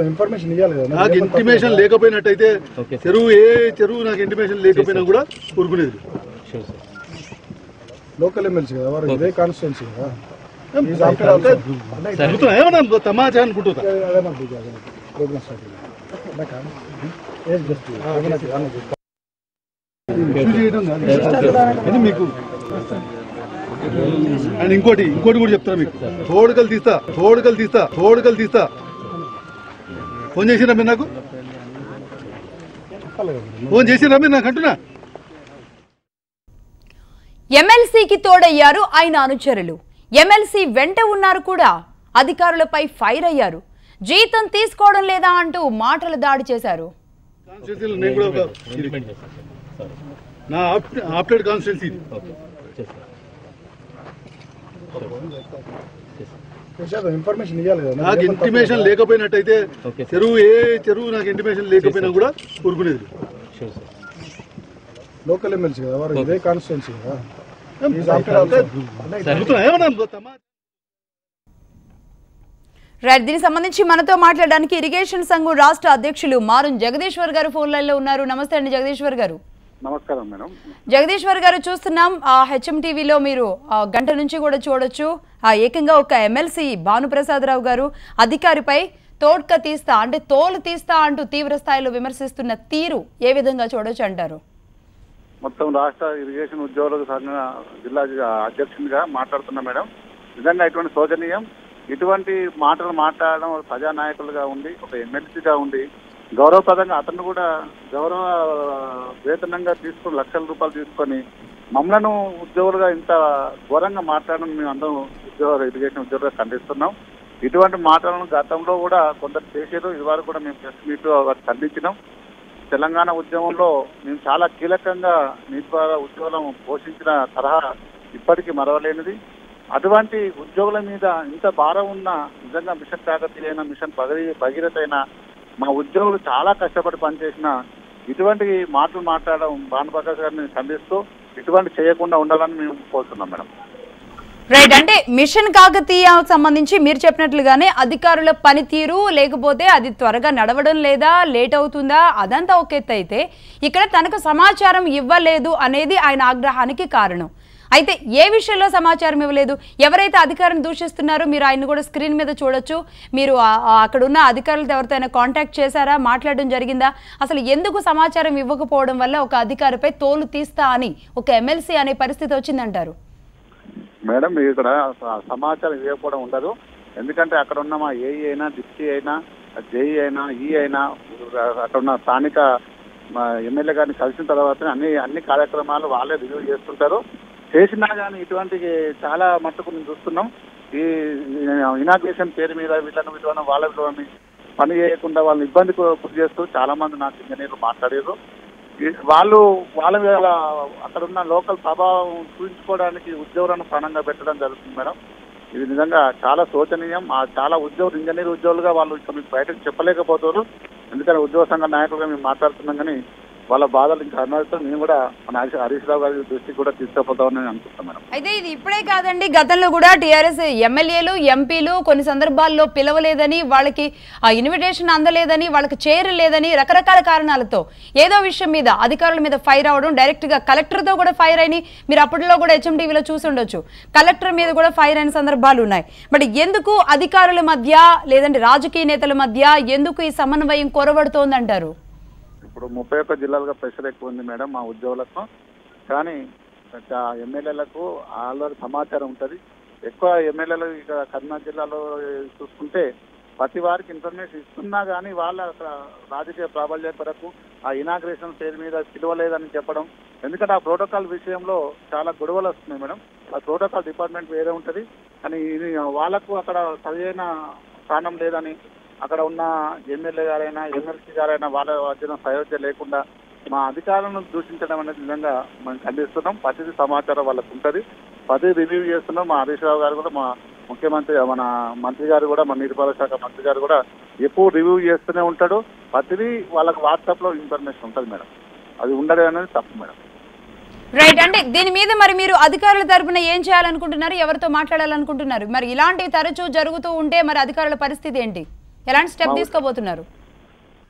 Information ఇవ్వాలి కదా. నాకు ఇంటిమేషన్ లేకపోయినట్టయితే చెరువు నాకు ఇంటిమేషన్ లేకపోయినా కూడా ఊరుకునేది. లోకల్ ఎమ్మెల్సీ కదా వారు, ఇదే కాన్స్టిట్యున్సీ కదా. తమాచా అనుకుంటున్నా మీకు. అండ్ ఇంకోటి కూడా చెప్తాను మీకు, తోడుకలు తీస్తా. ఫోన్ చేసినా మీరు నాకు, అంటున్నా. ఎమ్మెల్సీకి తోడయ్యారు ఆయన అనుచరులు. ఎమ్మెల్సీ వెంట ఉన్నారు కూడా. అధికారులపై ఫైర్ అయ్యారు. జీతం తీసుకోవడం లేదా అంటూ మాటల దాడి చేశారు. ఇన్ఫర్మేషన్ ఇవ్వాలి కదా. నాకు ఇంటిమేషన్ లేకపోయినట్టయితే చెరువు నాకు ఇంటిమేషన్ లేకపోయినా కూడా ఊరుకునేది. లోకల్ ఎమ్మెల్సీ కదా వారు, ఇదే కాన్స్టిట్యున్సీ కదా. రైట్, దీనికి సంబంధించి మనతో మాట్లాడడానికి ఇరిగేషన్ సంఘం రాష్ట్ర అధ్యక్షులు మారుం జగదీశ్వర్ గారు ఫోన్ లైన్ లో ఉన్నారు. నమస్తే అండి జగదీశ్వర్ గారు. నమస్కారం మేడం. జగదీశ్వర్ గారు, చూస్తున్నాం హెచ్ఎంటీవీలో మీరు గంట నుంచి కూడా చూడొచ్చు, ఏకంగా ఒక ఎమ్మెల్సీ భానుప్రసాదరావు గారు అధికారిపై తోలు తీస్తా అంటూ తీవ్ర స్థాయిలో విమర్శిస్తున్న తీరు ఏ విధంగా చూడొచ్చు అంటారు? మొత్తం రాష్ట్ర ఇరిగేషన్ ఉద్యోగుల సంఘ జిల్లా అధ్యక్షునిగా మాట్లాడుతున్నా మేడం. నిజంగా ఇటువంటి శోచనీయం. ఇటువంటి మాటలు మాట్లాడడం ప్రజానాయకులుగా ఉండి, ఒక ఎమ్మెల్సీగా ఉండి, గౌరవప్రదంగా అతను కూడా గౌరవ వేతనంగా తీసుకుని లక్షల రూపాయలు తీసుకొని మమ్మల్ని ఉద్యోగులుగా ఇంత ఘోరంగా మాట్లాడడం మేము అందరం ఇరిగేషన్ ఉద్యోగులుగా ఖండిస్తున్నాం. ఇటువంటి మాటలను గతంలో కూడా కొందరు చేశారు. ఇదివరకు కూడా మేము ప్రెస్ మీట్ ఖండించినాం. తెలంగాణ ఉద్యమంలో మేము చాలా కీలకంగా నీటిపారుదల ఉద్యోగులను పోషించిన తరహా ఇప్పటికీ మరవలేనిది. అటువంటి ఉద్యోగుల మీద ఇంత భారం ఉన్న నిజంగా మిషన్ కాకతీయ అయినా, మిషన్ భగీరథ అయినా మా ఉద్యోగులు చాలా కష్టపడి పనిచేసిన ఇటువంటి మాటలు మాట్లాడడం భానుప్రకాష్ గారిని ఖండిస్తూ ఇటువంటి చేయకుండా ఉండాలని మేము కోరుతున్నాం మేడం. రైట్, అంటే మిషన్ కాకతీయ సంబంధించి మీరు చెప్పినట్లుగానే అధికారుల పనితీరు, లేకపోతే అది త్వరగా నడవడం లేదా లేట్ అవుతుందా, అదంతా ఒక ఎత్తు అయితే ఇక్కడ తనకు సమాచారం ఇవ్వలేదు అనేది ఆయన ఆగ్రహానికి కారణం. అయితే ఏ విషయంలో సమాచారం ఇవ్వలేదు, ఎవరైతే అధికారిని దూషిస్తున్నారో మీరు ఆయన కూడా స్క్రీన్ మీద చూడొచ్చు. మీరు అక్కడున్న అధికారులతో ఎవరితో కాంటాక్ట్ చేశారా, మాట్లాడడం జరిగిందా? అసలు ఎందుకు సమాచారం ఇవ్వకపోవడం వల్ల ఒక అధికారిపై తోలు తీస్తా అని ఒక ఎమ్మెల్సీ అనే పరిస్థితి వచ్చిందంటారు? మేడం, ఇక్కడ సమాచారం ఇవ్వకపోవడం ఉండదు. ఎందుకంటే అక్కడ ఉన్న మా ఏఈ అయినా, డిప్యూటీ అయినా, జేఈ అయినా, ఈ అయినా, అక్కడ ఉన్న స్థానిక ఎమ్మెల్యే గారిని కలిసిన తర్వాత అన్ని కార్యక్రమాలు వాళ్ళే రివ్యూ చేస్తుంటారు. చేసినా కానీ ఇటువంటి చాలా మట్టుకు మేము చూస్తున్నాం. ఈ ఇనాగ్రేషన్ పేరు మీద వీళ్ళని వాళ్ళని పని చేయకుండా వాళ్ళని ఇబ్బంది గురి చేస్తూ చాలా మంది నాకు ఇంజనీర్లు మాట్లాడారు. వాళ్ళ మీద అక్కడ ఉన్న లోకల్ ప్రభావం చూపించుకోవడానికి ఉద్యోగులను ప్రాణంగా పెట్టడం జరుగుతుంది మేడం. ఇది నిజంగా చాలా శోచనీయం. చాలా ఇంజనీర్ ఉద్యోగులుగా వాళ్ళు మీకు బయటకు చెప్పలేకపోతారు. ఎందుకంటే ఉద్యోగ సంఘ నాయకులుగా మేము మాట్లాడుతున్నాం, కానీ వాళ్ళ బాధలు ఇంకా అన్నతో మేము కూడా మన హరీష్ రావు గారి దృష్టికి కూడా తీసుకుపోతామని అనుకుంటాం మేడం. అయితే ఇది ఇప్పుడే కాదండి, గతంలో కూడా టీఆర్ఎస్ ఎమ్మెల్యేలు, ఎంపీలు కొన్ని సందర్భాల్లో పిలవలేదని, వాళ్ళకి ఆ ఇన్విటేషన్ అందలేదని, వాళ్ళకి చేరలేదని రకరకాల కారణాలతో ఏదో విషయం మీద అధికారుల మీద ఫైర్ అవడం, డైరెక్ట్ గా కలెక్టర్తో కూడా ఫైర్ అయిన మీరు అప్పట్లో కూడా హెచ్ఎంటీవీలో చూసి ఉండొచ్చు. కలెక్టర్ మీద కూడా ఫైర్ అయిన సందర్భాలు ఉన్నాయి. బట్ ఎందుకు అధికారుల మధ్య లేదంటే రాజకీయ నేతల మధ్య ఎందుకు ఈ సమన్వయం కొరవడుతోందంటారు? ఇప్పుడు 31 జిల్లాలుగా ప్రెషర్ ఎక్కువ ఉంది మేడం మా ఉద్యోగులకు. కానీ ఎమ్మెల్యేలకు ఆల్రెడీ సమాచారం ఉంటుంది. ఎక్కువ ఎమ్మెల్యేలు ఇక కర్నూలు జిల్లాలో చూసుకుంటే ప్రతి వారికి ఇన్ఫర్మేషన్ ఇస్తున్నా కానీ వాళ్ళ రాజకీయ ప్రాబల్యం కొరకు ఆ ఇనాగ్రేషన్ పేరు మీద పిలవలేదని చెప్పడం. ఎందుకంటే ఆ ప్రోటోకాల్ విషయంలో చాలా గొడవలు వస్తున్నాయి మేడం. ఆ ప్రోటోకాల్ డిపార్ట్మెంట్ వేరే ఉంటుంది, కానీ ఇది వాళ్ళకు అక్కడ సరైన స్థానం లేదని అక్కడ ఉన్న ఎమ్మెల్యే గారైనా, ఎమ్మెల్సీ గారైనా వాళ్ళ మధ్యన సయోధ్య లేకుండా మా అధికారులను దూషించడం అనేది నిజంగా మనం ఖండిస్తున్నాం. ప్రతిదీ సమాచారం వాళ్ళకు ఉంటుంది, ప్రతి రివ్యూ చేస్తున్నాం. మా హరీష్ రావు గారు కూడా, మా ముఖ్యమంత్రి, మన మంత్రి గారు కూడా, మన నీటిపారుదల శాఖ మంత్రి గారు కూడా ఎప్పుడు రివ్యూ చేస్తూనే ఉంటాడు. ప్రతిదీ వాళ్ళకి వాట్సాప్లో ఇన్ఫర్మేషన్ ఉంటుంది మేడం. అది ఉండదు అనేది తప్పు మేడం. రైట్. అంటే దీని మీద మరి మీరు అధికారుల తరపున ఏం చేయాలనుకుంటున్నారు, ఎవరితో మాట్లాడాలనుకుంటున్నారు? మరి ఇలాంటివి తరచూ జరుగుతూ ఉంటే మరి అధికారుల పరిస్థితి ఏంటి, ఎలాంటి స్టెప్ తీసుకోబోతున్నారు?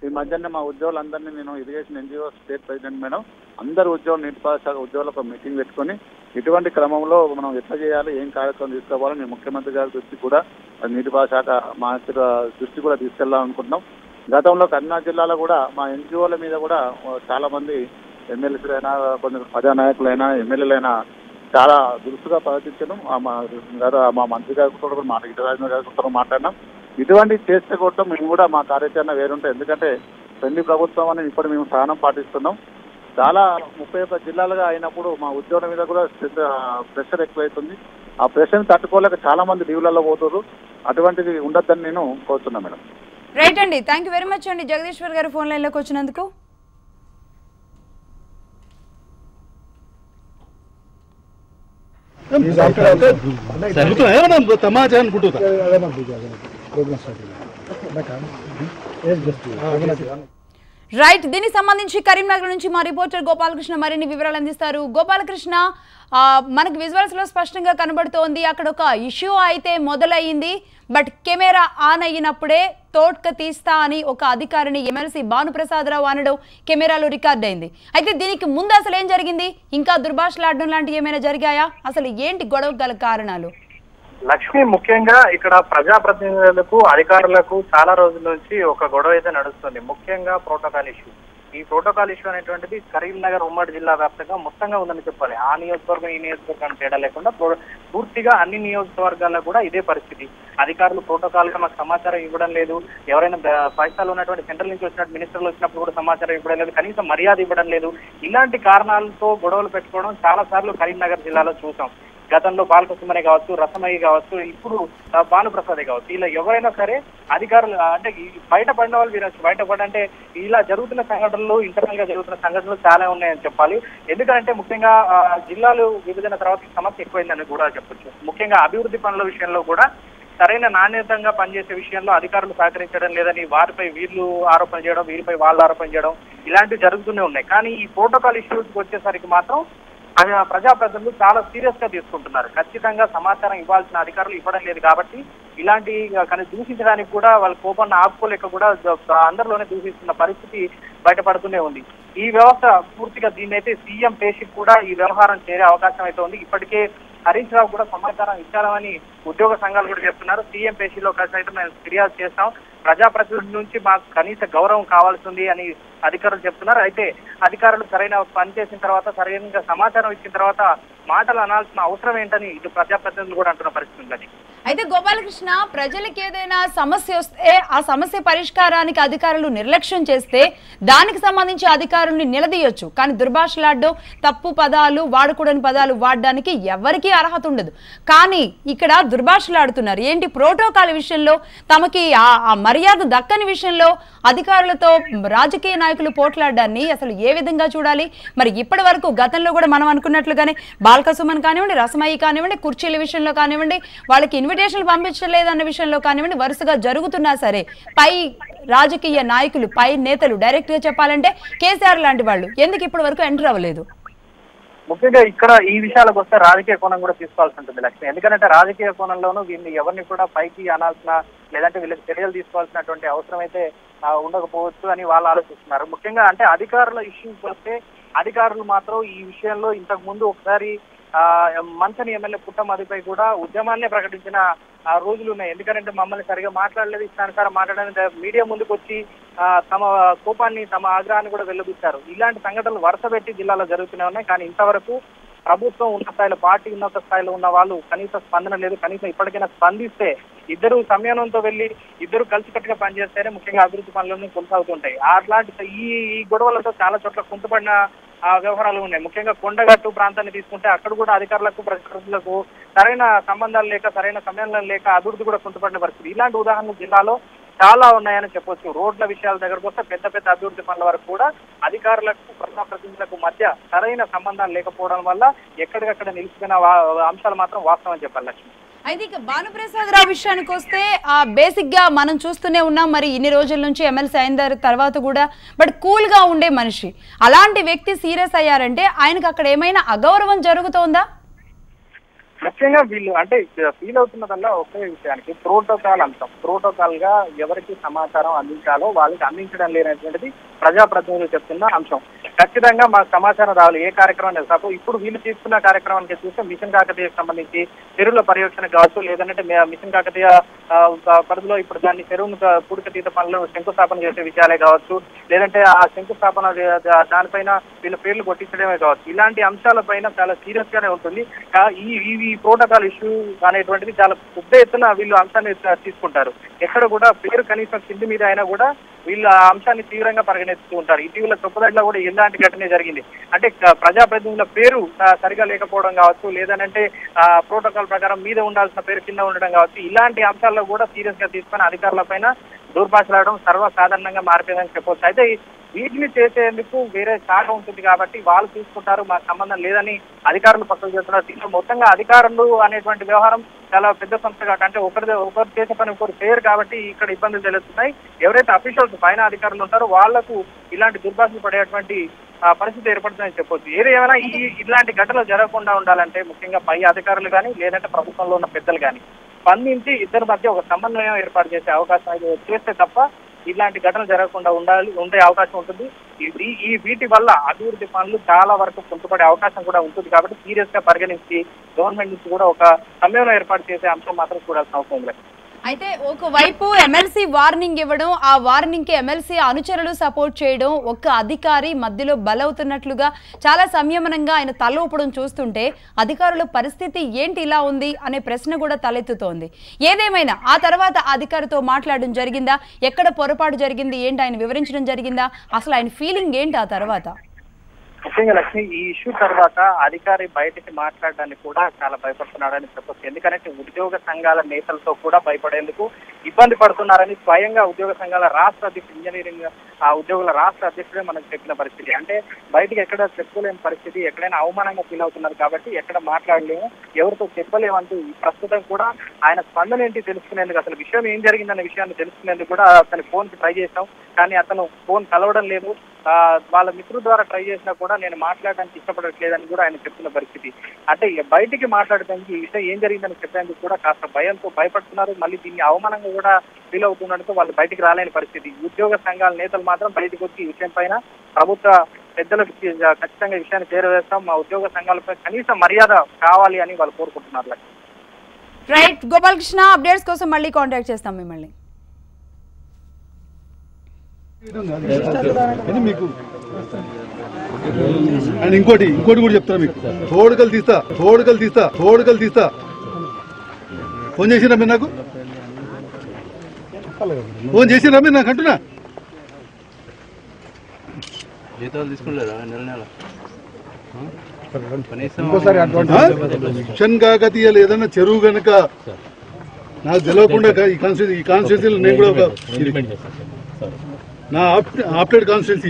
ఈ మధ్యనే మా ఉద్యోగులందరినీ నేను irrigation NGO state president madam అందరు ఉద్యోగులు నీటిపారుదల శాఖ ఉద్యోగులకు మీటింగ్ పెట్టుకొని ఇటువంటి క్రమంలో మనం ఎట్లా చేయాలి, ఏం కార్యక్రమం తీసుకోవాలని మేము ముఖ్యమంత్రి గారి దృష్టి కూడా నీటిపారుదల శాఖ మంత్రి దృష్టి కూడా తీసుకెళ్లాలనుకుంటున్నాం. గతంలో కరీంనగర్ జిల్లాలో కూడా మా ఎన్జిఓల మీద కూడా చాలా మంది ఎమ్మెల్యేలైనా కొంచెం ప్రజానాయకులైనా ఎమ్మెల్యేలైనా చాలా దురుసుగా ప్రవర్తించడం మా మంత్రి గారితో కూడా రాజేంద్ర గారితో మాట్లాడినాం. ఇటువంటి చేస్తే కూడా మేము కూడా మా కార్యాచరణ వేరుంటాయి. ఎందుకంటే పెళ్లి ప్రభుత్వం అని ఇప్పుడు మేము సహనం పాటిస్తున్నాం. చాలా 31 జిల్లాలుగా అయినప్పుడు మా ఉద్యోగుల మీద కూడా ప్రెషర్ ఎక్కువైతుంది. ఆ ప్రెషర్ని తట్టుకోలేక చాలా మంది లీవ్లలో పోతున్నారు. అటువంటిది ఉండొద్దని నేను కోరుతున్నా మేడం. రైట్ అండి, థ్యాంక్ యూ వెరీ మచ్ అండి జగదీశ్వర్ గారు ఫోన్ లైన్లోకి వచ్చినందుకు. రైట్, దీనికి సంబంధించి కరీంనగర్ నుంచి మా రిపోర్టర్ గోపాలకృష్ణ మరిన్ని వివరాలు అందిస్తారు. గోపాలకృష్ణ, మనకు విజువల్స్ లో స్పష్టంగా కనబడుతోంది అక్కడ ఒక ఇష్యూ అయితే మొదలయ్యింది. బట్ కెమెరా ఆన్ అయినప్పుడే తోడ్క తీస్తా అని ఒక అధికారిని ఎమ్మెల్సీ భానుప్రసాదరావు అనడం కెమెరాలో రికార్డ్ అయింది. అయితే దీనికి ముందు అసలు ఏం జరిగింది, ఇంకా దుర్భాషలాడడం లాంటివి ఏమైనా జరిగాయా, అసలు ఏంటి గొడవ గల కారణాలు? లక్ష్మి, ముఖ్యంగా ఇక్కడ ప్రజాప్రతినిధులకు అధికారులకు చాలా రోజుల నుంచి ఒక గొడవ అయితే నడుస్తుంది. ముఖ్యంగా ప్రోటోకాల్ ఇష్యూ. ఈ ప్రోటోకాల్ ఇష్యూ అనేటువంటిది కరీంనగర్ ఉమ్మడి జిల్లా వ్యాప్తంగా మొత్తంగా ఉందని చెప్పాలి. ఆ నియోజకవర్గం ఈ నియోజకవర్గాన్ని తేడా లేకుండా పూర్తిగా అన్ని నియోజకవర్గాల్లో కూడా ఇదే పరిస్థితి. అధికారులు ప్రోటోకాల్ గా మాకు సమాచారం ఇవ్వడం లేదు. ఎవరైనా పైసాలు ఉన్నటువంటి సెంట్రల్ నుంచి వచ్చినట్టు మినిస్టర్లు వచ్చినప్పుడు కూడా సమాచారం ఇవ్వడం లేదు, కనీసం మర్యాద ఇవ్వడం లేదు. ఇలాంటి కారణాలతో గొడవలు పెట్టుకోవడం చాలా సార్లు కరీంనగర్ జిల్లాలో చూసాం. గతంలో బాలకృష్ణమనే కావచ్చు, రసమయ్య కావచ్చు, ఇప్పుడు భానుప్రసాదే కావచ్చు, ఇలా ఎవరైనా సరే అధికారులు అంటే బయటపడిన వాళ్ళు వీరచ్చు. బయటపడంటే ఇలా జరుగుతున్న సంఘటనలు, ఇంటర్నల్ గా జరుగుతున్న సంఘటనలు చాలా ఉన్నాయని చెప్పాలి. ఎందుకంటే ముఖ్యంగా జిల్లాలు విభజన తర్వాత సమస్య ఎక్కువైందని కూడా చెప్పొచ్చు. ముఖ్యంగా అభివృద్ధి పనుల విషయంలో కూడా సరైన నాణ్యతంగా పనిచేసే విషయంలో అధికారులు సహకరించడం లేదని వారిపై వీళ్ళు ఆరోపణ చేయడం, వీరిపై వాళ్ళు ఆరోపణ చేయడం ఇలాంటివి జరుగుతూనే ఉన్నాయి. కానీ ఈ ప్రోటోకాల్ ఇష్యూస్కి వచ్చేసరికి మాత్రం ప్రజాప్రతినిధులు చాలా సీరియస్ గా తీసుకుంటున్నారు. ఖచ్చితంగా సమాచారం ఇవ్వాల్సిన అధికారులు ఇవ్వడం లేదు కాబట్టి ఇలాంటి కానీ దూషించడానికి కూడా వాళ్ళ కోపాన్ని ఆపుకోలేక కూడా అందరిలోనే దూషిస్తున్న పరిస్థితి బయటపడుతూనే ఉంది. ఈ వ్యవస్థ పూర్తిగా దీన్నైతే సీఎం పేషికి కూడా ఈ వ్యవహారం చేరే అవకాశం అయితే ఉంది. ఇప్పటికే హరీష్ రావు కూడా సమాచారం ఇచ్చారని ఉద్యోగ సంఘాలు కూడా చెప్తున్నారు. సీఎం పేషీలో సైతం మేము ఫిర్యాదు చేస్తాం, ప్రజాప్రతినిధుల నుంచి మాకు కనీస గౌరవం కావాల్సింది అని అధికారులు చెప్తున్నారు. అయితే అధికారులు సరైన పని చేసిన తర్వాత, సరైన సమాచారం ఇచ్చిన తర్వాత మాటలు అనాల్సిన అవసరం ఏంటని ఇటు ప్రజాప్రతినిధులు కూడా అంటున్న పరిస్థితి ఉంది. అయితే గోపాలకృష్ణ, ప్రజలకు ఏదైనా సమస్య వస్తే ఆ సమస్య పరిష్కారానికి అధికారులు నిర్లక్ష్యం చేస్తే దానికి సంబంధించి అధికారుల్ని నిలదీయొచ్చు. కానీ దుర్భాషలాడడం, తప్పు పదాలు, వాడకూడని పదాలు వాడడానికి ఎవరికీ అర్హత ఉండదు. కానీ ఇక్కడ దుర్భాషలాడుతున్నారు. ఏంటి, ప్రోటోకాల్ విషయంలో తమకి ఆ మర్యాద దక్కని విషయంలో అధికారులతో రాజకీయ నాయకులు పోట్లాడడాన్ని అసలు ఏ విధంగా చూడాలి? మరి ఇప్పటి వరకు గతంలో కూడా మనం అనుకున్నట్లుగానే బాల్కసుమన్ కానివ్వండి, రసమయ్య కానివ్వండి, కుర్చీల విషయంలో కానివ్వండి, వాళ్ళకి ఇన్విటేషన్లు పంపించలేదన్న విషయంలో కానివ్వండి, వరుసగా జరుగుతున్నా సరే పై రాజకీయ నాయకులు, పై నేతలు, డైరెక్ట్ గా చెప్పాలంటే కేసీఆర్ లాంటి వాళ్ళు ఎందుకు ఇప్పటి వరకు ఎంటర్ అవ్వలేదు? ముఖ్యంగా ఇక్కడ ఈ విషయాలకు వస్తే రాజకీయ కోణం కూడా తీసుకోవాల్సి ఉంటుంది లక్ష్మి. ఎందుకంటే రాజకీయ కోణంలోనూ వీళ్ళని ఎవరిని కూడా పైకి అనాల్సిన, లేదంటే వీళ్ళకి చర్యలు తీసుకోవాల్సినటువంటి అవసరం అయితే ఉండకపోవచ్చు అని వాళ్ళు ఆలోచిస్తున్నారు. ముఖ్యంగా అంటే అధికారుల ఇష్యూస్ వస్తే అధికారులు మాత్రం ఈ విషయంలో ఇంతకు ముందు ఒకసారి మంచని ఎమ్మెల్యే పుట్టమదిపై కూడా ఉద్యమాన్నే ప్రకటించిన రోజులు ఉన్నాయి. ఎందుకంటే మమ్మల్ని సరిగా మాట్లాడలేదు, ఇష్టానుసారం మాట్లాడడానికి మీడియా ముందుకు వచ్చి తమ కోపాన్ని, తమ ఆగ్రహాన్ని కూడా వెలుబుచ్చారు. ఇలాంటి సంఘటనలు వరుస పెట్టి జిల్లాలో జరుగుతూనే ఉన్నాయి. కానీ ఇంతవరకు ప్రభుత్వం ఉన్నత స్థాయిలో, పార్టీ ఉన్నత స్థాయిలో ఉన్న వాళ్ళు కనీస స్పందన లేదు. కనీసం ఇప్పటికైనా స్పందిస్తే ఇద్దరు సంయమనంతో వెళ్ళి ఇద్దరు కలిసికట్టుగా పనిచేస్తేనే ముఖ్యంగా అభివృద్ధి పనులన్నీ కొనసాగుతుంటాయి. అట్లాంటి ఈ గొడవలతో చాలా చోట్ల కుంటుపడిన వ్యవహారాలు ఉన్నాయి. ముఖ్యంగా కొండగట్టు ప్రాంతాన్ని తీసుకుంటే అక్కడ కూడా అధికారులకు, ప్రజలకు సరైన సంబంధాలు లేక, సరైన సమయంలో లేక అభివృద్ధి కూడా కుంటుపడిన పరిస్థితి. ఇలాంటి ఉదాహరణలు జిల్లాలో చాలా ఉన్నాయని చెప్పొచ్చు. రోడ్ల విషయాల దగ్గరకు వస్తే పెద్ద పెద్ద అభివృద్ధి పనుల వరకు కూడా అధికారులకు, ప్రజాప్రతినిధులకు మధ్య సరైన సంబంధాలు లేకపోవడం వల్ల ఎక్కడికక్కడ నిలిచిపోయిన అంశాలు మాత్రం వాస్తవం చెప్పాలి లక్ష్మి. అయితే ఇక భానుప్రసాద్ రావు విషయానికి వస్తే బేసిక్ గా మనం చూస్తూనే ఉన్నాం, మరి ఇన్ని రోజుల నుంచి ఎమ్మెల్సీ అయిన తర్వాత కూడా బట్ కూల్ గా ఉండే మనిషి, అలాంటి వ్యక్తి సీరియస్ అయ్యారంటే ఆయనకు అక్కడ ఏమైనా అగౌరవం జరుగుతోందా? ముఖ్యంగా వీళ్ళు అంటే ఫీల్ అవుతున్నదల్లా ఒకే విషయానికి ప్రోటోకాల్ అంశం. ప్రోటోకాల్ గా ఎవరికి సమాచారం అందించాలో వాళ్ళకి అందించడం లేనటువంటిది ప్రజాప్రతినిధులు చెప్తున్న అంశం. ఖచ్చితంగా మాకు సమాచారం రావాలి ఏ కార్యక్రమం లేదు. సపోజ్ ఇప్పుడు వీళ్ళు తీసుకున్న కార్యక్రమానికి చూస్తే మిషన్ కాకతీయకు సంబంధించి చెరువుల పర్యవేక్షణ కావచ్చు, లేదంటే మిషన్ కాకతీయ పరిధిలో ఇప్పుడు దాన్ని చెరువును పూడికతీత పనులు శంకుస్థాపన చేసే విషయాలే కావచ్చు, లేదంటే ఆ శంకుస్థాపన దానిపైన వీళ్ళ పేర్లు కొట్టించడమే కావచ్చు, ఇలాంటి అంశాలపైన చాలా సీరియస్ గానే ఉంటుంది. ఈ ప్రోటోకాల్ ఇష్యూ అనేటువంటిది చాలా పెద్ద ఎత్తున వీళ్ళు అంశాన్ని తీసుకుంటారు. ఎక్కడ కూడా పేరు కనీసం కింది మీద అయినా కూడా వీళ్ళు ఆ అంశాన్ని తీవ్రంగా పరిగణిస్తూ ఉంటారు. ఇటీవల చొప్పదట్లో కూడా ఇలాంటి ఘటనే జరిగింది. అంటే ప్రజాప్రతినిధుల పేరు సరిగా లేకపోవడం కావచ్చు, లేదంటే ప్రోటోకాల్ ప్రకారం మీద ఉండాల్సిన పేరు కింద ఉండడం కావచ్చు, ఇలాంటి అంశాల్లో కూడా సీరియస్ గా తీసుకొని అధికారుల పైన దూర్భాషలాడడం సర్వసాధారణంగా మారిపోయిందని చెప్పవచ్చు. అయితే వీటిని చేసేందుకు వేరే శాఖ ఉంటుంది కాబట్టి వాళ్ళు చూసుకుంటారు, మాకు సంబంధం లేదని అధికారులు పక్కకు చేస్తున్నారు. దీంట్లో మొత్తంగా అధికారులు అనేటువంటి వ్యవహారం చాలా పెద్ద సంస్థ కాబట్టి, అంటే ఒకరు చేసే పని ఒకరు చేయరు కాబట్టి ఇక్కడ ఇబ్బందులు తెలుస్తున్నాయి. ఎవరైతే అఫీషియల్స్ పైన అధికారులు ఉంటారో వాళ్లకు ఇలాంటి దుర్భాషలు పడేటువంటి పరిస్థితి ఏర్పడుతుందని చెప్పొచ్చు. ఏమైనా ఇలాంటి ఘటనలు జరగకుండా ఉండాలంటే ముఖ్యంగా పై అధికారులు కానీ లేదంటే ప్రభుత్వంలో ఉన్న పెద్దలు కానీ స్పందించి ఇద్దరి మధ్య ఒక సమన్వయం ఏర్పాటు చేసే అవకాశం చేస్తే తప్ప ఇలాంటి ఘటనలు జరగకుండా ఉండే అవకాశం ఉంటుంది. వీటి వల్ల అభివృద్ధి పనులు చాలా వరకు కుంటుపడే అవకాశం కూడా ఉంటుంది. కాబట్టి సీరియస్ గా పరిగణించి గవర్నమెంట్ నుంచి కూడా ఒక సమన్వయం ఏర్పాటు చేసే అంశం మాత్రం చూడాల్సిన అవసరం లేదు. అయితే ఒకవైపు ఎమ్మెల్సీ వార్నింగ్ ఇవ్వడం, ఆ వార్నింగ్ కి ఎమ్మెల్సీ అనుచరులు సపోర్ట్ చేయడం, ఒక్క అధికారి మధ్యలో బలవుతున్నట్లుగా చాలా సంయమనంగా ఆయన తల ఊపడం చూస్తుంటే అధికారుల పరిస్థితి ఏంటి ఇలా ఉంది అనే ప్రశ్న కూడా తలెత్తుతోంది. ఏదేమైనా ఆ తర్వాత అధికారితో మాట్లాడడం జరిగిందా, ఎక్కడ పొరపాటు జరిగింది ఏంటి ఆయన వివరించడం జరిగిందా, అసలు ఆయన ఫీలింగ్ ఏంటి ఆ తర్వాత? ముఖ్యంగా లక్ష్మి, ఈ ఇష్యూ తర్వాత అధికారి బయటికి మాట్లాడడానికి కూడా చాలా భయపడుతున్నాడని చెప్పొచ్చు. ఎందుకంటే ఉద్యోగ సంఘాల నేతలతో కూడా భయపడేందుకు ఇబ్బంది పడుతున్నారని స్వయంగా ఉద్యోగ సంఘాల రాష్ట్ర అధ్యక్షుడు, ఇంజనీరింగ్ ఉద్యోగుల రాష్ట్ర అధ్యక్షుడే మనకు చెప్పిన పరిస్థితి. అంటే బయటికి ఎక్కడ చెప్పుకోలేని పరిస్థితి, ఎక్కడైనా అవమానంగా ఫీల్ అవుతున్నారు కాబట్టి ఎక్కడ మాట్లాడలేము, ఎవరితో చెప్పలేమంటూ ప్రస్తుతం కూడా ఆయన స్పందన ఏంటి తెలుసుకునేందుకు, అసలు విషయం ఏం జరిగిందనే విషయాన్ని తెలుసుకునేందుకు కూడా అతని ఫోన్ కి ట్రై చేశాం. కానీ అతను ఫోన్ కలవడం లేదు. వాళ్ళ మిత్రుల ద్వారా ట్రై చేసినా కూడా నేను మాట్లాడడానికి ఇష్టపడట్లేదని కూడా ఆయన చెప్తున్న పరిస్థితి. అంటే బయటికి మాట్లాడడానికి ఈ విషయం ఏం జరిగిందని చెప్పేందుకు కూడా కాస్త భయంతో భయపడుతున్నారు. మళ్ళీ దీన్ని అవమానంగా కూడా ఫీల్ అవుతుండడంతో వాళ్ళు బయటికి రాలేని పరిస్థితి. ఉద్యోగ సంఘాల నేతలు మాత్రం బయటకు వచ్చి ఈ విషయం పైన ప్రభుత్వ పెద్దలకు ఖచ్చితంగా ఈ విషయాన్ని చేరవేస్తాం, మా ఉద్యోగ సంఘాలపై కనీస మర్యాద కావాలి అని వాళ్ళు కోరుకుంటున్నారు. రైట్ గోపాలకృష్ణ, అప్డేట్స్ కోసం మళ్ళీ కాంటాక్ట్ చేస్తాం మిమ్మల్ని. మీకు అండ్ ఇంకోటి కూడా చెప్తాను మీకు, తోడుకలు తీస్తా. ఫోన్ చేసిరా మీరు నాకు? ఫోన్ చేసిరా మీరు నాకు అంటున్నా? మిషన్ కాకతీయ ఏదన్నా చెరువు కనుక నాకు తెలియకుండా ఈ కాన్స్టిట్యూన్సీలో నేను కూడా ఒక నా ఆప్టెడ్ కాన్స్టిట్యున్సీ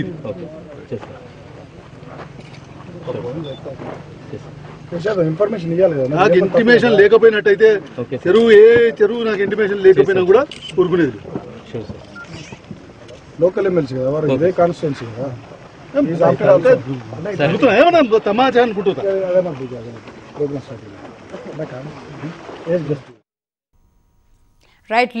ఇన్ఫర్మేషన్ ఇవ్వాలి కదా. నాకు ఇంటిమేషన్ లేకపోయినట్టయితే చెరువు నాకు ఇంటిమేషన్ లేకపోయినా కూడా ఊరుకునేది. లోకల్ ఎమ్మెల్సీ కదా వారు, ఇదే కాన్స్టిట్యున్సీ కదా. ఏమన్నా తమాచా అనుకుంటున్నా. రైట్.